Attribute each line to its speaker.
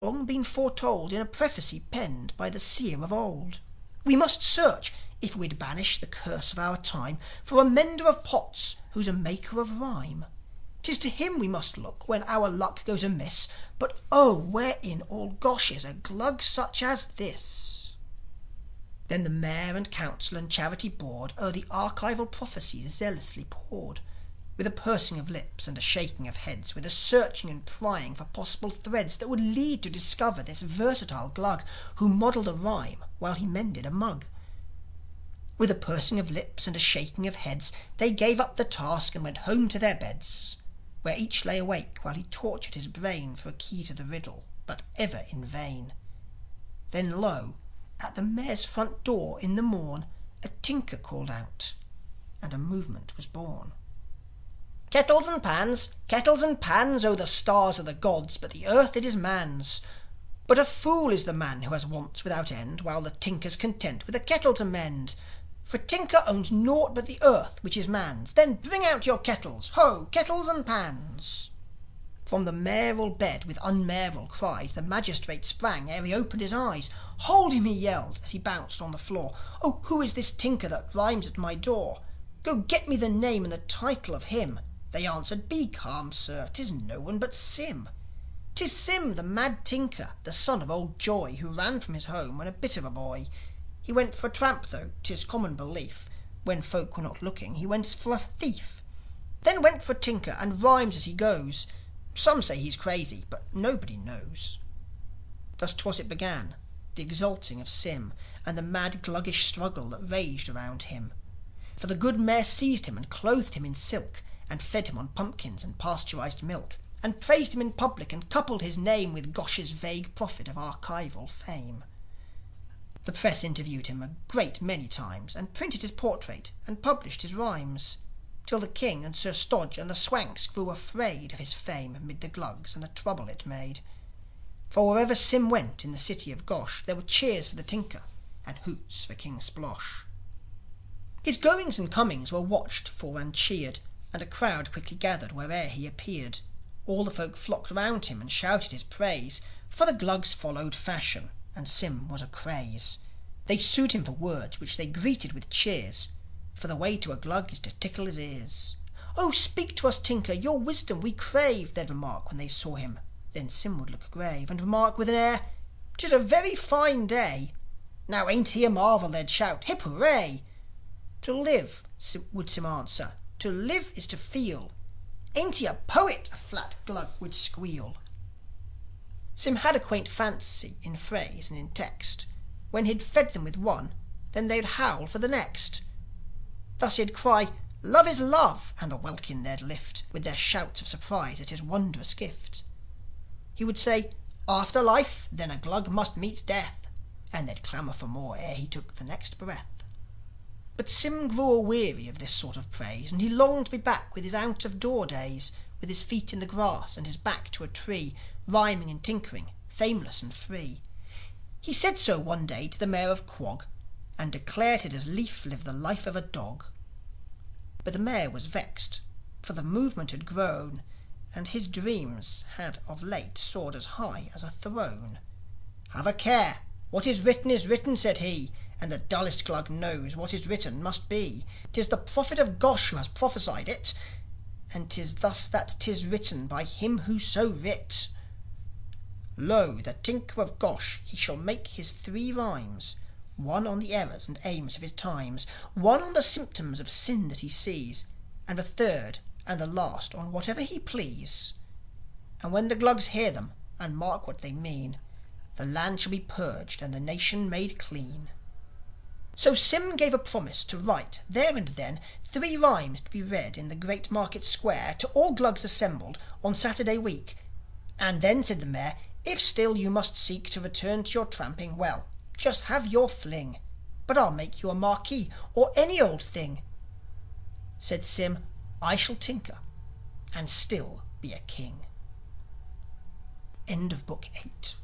Speaker 1: long been foretold in a prophecy penned by the seer of old. We must search, if we'd banish the curse of our time, for a mender of pots who's a maker of rhyme. 'Tis to him we must look when our luck goes amiss. But oh, where in all Gosh is a Glug such as this? Then the mayor and council and charity board o'er the archival prophecies zealously pored, with a pursing of lips and a shaking of heads, with a searching and prying for possible threads that would lead to discover this versatile Glug who modelled a rhyme while he mended a mug. With a pursing of lips and a shaking of heads, they gave up the task and went home to their beds, where each lay awake while he tortured his brain for a key to the riddle, but ever in vain. Then lo, at the mayor's front door in the morn, a tinker called out, and a movement was born. Kettles and pans, oh the stars are the gods, but the earth it is man's. But a fool is the man who has wants without end, while the tinker's content with a kettle to mend. For a tinker owns naught but the earth, which is man's. Then bring out your kettles, ho, kettles and pans. From the mayoral bed with unmayoral cries the magistrate sprang ere he opened his eyes. Hold him, he yelled, as he bounced on the floor. Oh, who is this tinker that rhymes at my door? Go get me the name and the title of him. They answered, be calm, sir, 'tis no one but Sim. 'Tis Sim, the mad tinker, the son of old Joy, who ran from his home when a bit of a boy. He went for a tramp, though, 'tis common belief. When folk were not looking, he went for a thief. Then went for a tinker, and rhymes as he goes. Some say he's crazy, but nobody knows. Thus 'twas it began, the exalting of Sim, and the mad gluggish struggle that raged around him. For the good mayor seized him and clothed him in silk, and fed him on pumpkins and pasteurized milk, and praised him in public, and coupled his name with Gosh's vague profit of archival fame. The press interviewed him a great many times, and printed his portrait and published his rhymes, till the king and Sir Stodge and the Swanks grew afraid of his fame amid the Glugs and the trouble it made. For wherever Sim went in the city of Gosh, there were cheers for the tinker and hoots for King Splosh. His goings and comings were watched for and cheered, and a crowd quickly gathered where'er he appeared. All the folk flocked round him and shouted his praise, for the Glugs followed fashion, and Sim was a craze. They sued him for words which they greeted with cheers, for the way to a Glug is to tickle his ears. Oh, speak to us, tinker, your wisdom we crave, they'd remark when they saw him. Then Sim would look grave, and remark with an air, 'tis a very fine day. Now ain't he a marvel, they'd shout, hip hooray. To live, would Sim answer, to live is to feel. Ain't he a poet, a flat Glug would squeal. Sim had a quaint fancy in phrase and in text. When he'd fed them with one, then they'd howl for the next. Thus he'd cry, love is love, and the welkin they'd lift, with their shouts of surprise at his wondrous gift. He would say, after life, then a Glug must meet death, and they'd clamour for more ere he took the next breath. But Sim grew a-weary of this sort of praise, and he longed to be back with his out-of-door days, with his feet in the grass and his back to a tree, rhyming and tinkering, fameless and free. He said so one day to the mayor of Quog, and declared he'd as lief live the life of a dog. But the mayor was vexed, for the movement had grown, and his dreams had of late soared as high as a throne. Have a care, what is written, said he, and the dullest Glug knows what is written must be. 'Tis the prophet of Gosh who has prophesied it, and 'tis thus that 'tis written by him who so writ. Lo, the tinker of Gosh, he shall make his 3 rhymes, one on the errors and aims of his times, one on the symptoms of sin that he sees, and the third and the last on whatever he please. And when the Glugs hear them, and mark what they mean, the land shall be purged and the nation made clean. So Sim gave a promise to write there and then 3 rhymes to be read in the great market square to all Glugs assembled on Saturday week. And then, said the mayor, if still you must seek to return to your tramping, well, just have your fling, but I'll make you a marquis or any old thing. Said Sim, I shall tinker and still be a king. End of Book 8.